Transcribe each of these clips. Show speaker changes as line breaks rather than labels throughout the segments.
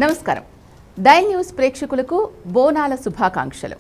నమస్కారం. Dial news ప్రేక్షకులకు బోనాల శుభాకాంక్షలు.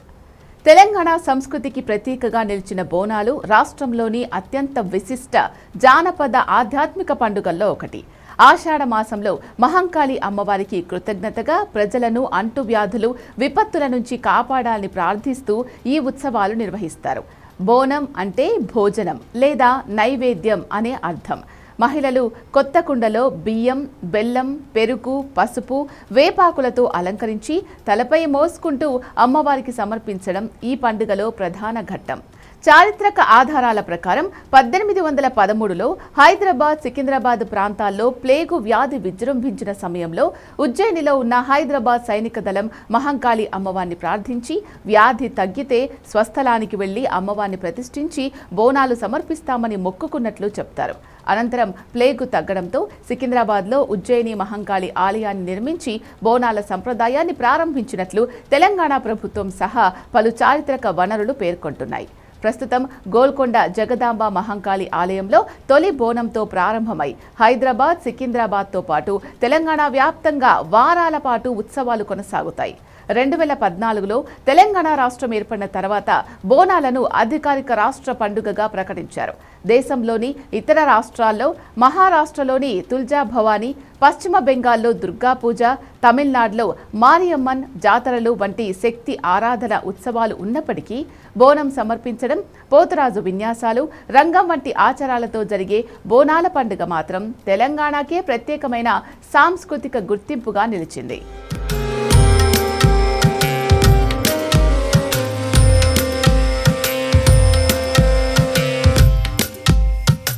తెలంగాణ సంస్కృతికి ప్రతీకగా నిలిచిన బోనాలు రాష్ట్రంలోని అత్యంత విశిష్ట జానపద ఆధ్యాత్మిక పండుగల్లో ఒకటి. ఆషాఢ మాసంలో మహంకాళి అమ్మవారికి కృతజ్ఞతగా ప్రజలను అంటువ్యాధులు, విపత్తుల నుంచి కాపాడాలని ప్రార్థిస్తూ ఈ ఉత్సవాలు నిర్వహిస్తారు. బోనం అంటే భోజనం లేదా నైవేద్యం అనే అర్థం. మహిళలు కొత్త కుండలో బియ్యం, బెల్లం, పెరుగు, పసుపు, వేపాకులతో అలంకరించి తలపై మోసుకుంటూ అమ్మవారికి సమర్పించడం ఈ పండుగలో ప్రధాన ఘట్టం. చారిత్రక ఆధారాల ప్రకారం 1813లో హైదరాబాద్, సికింద్రాబాద్ ప్రాంతాల్లో ప్లేగు వ్యాధి విజృంభించిన సమయంలో ఉజ్జయినిలో ఉన్న హైదరాబాద్ సైనిక దళం మహంకాళి అమ్మవారిని ప్రార్థించి వ్యాధి తగ్గితే స్వస్థలానికి వెళ్లి అమ్మవారిని ప్రతిష్ఠించి బోనాలు సమర్పిస్తామని మొక్కుకున్నట్లు చెప్తారు. అనంతరం ప్లేగు తగ్గడంతో సికింద్రాబాద్లో ఉజ్జయిని మహంకాళి ఆలయాన్ని నిర్మించి బోనాల సంప్రదాయాన్ని ప్రారంభించినట్లు తెలంగాణ ప్రభుత్వం సహా పలు చారిత్రక వనరులు పేర్కొంటున్నాయి. ప్రస్తుతం గోల్కొండ జగదాంబ మహంకాళి ఆలయంలో తొలి బోనంతో ప్రారంభమై హైదరాబాద్, సికింద్రాబాద్తో పాటు తెలంగాణ వ్యాప్తంగా వారాల పాటు ఉత్సవాలు కొనసాగుతాయి. 2014లో తెలంగాణ రాష్ట్రం ఏర్పడిన తర్వాత బోనాలను అధికారిక రాష్ట్ర పండుగగా ప్రకటించారు. దేశంలోని ఇతర రాష్ట్రాల్లో మహారాష్ట్రలోని తుల్జా భవానీ, పశ్చిమ బెంగాల్లో దుర్గా పూజ, తమిళనాడులో మారియమ్మన్ జాతరలు వంటి శక్తి ఆరాధన ఉత్సవాలు ఉన్నప్పటికీ బోనం సమర్పించడం, పోతురాజు విన్యాసాలు, రంగం వంటి ఆచారాలతో జరిగే బోనాల పండుగ మాత్రం తెలంగాణకే ప్రత్యేకమైన సాంస్కృతిక గుర్తింపుగా నిలిచింది.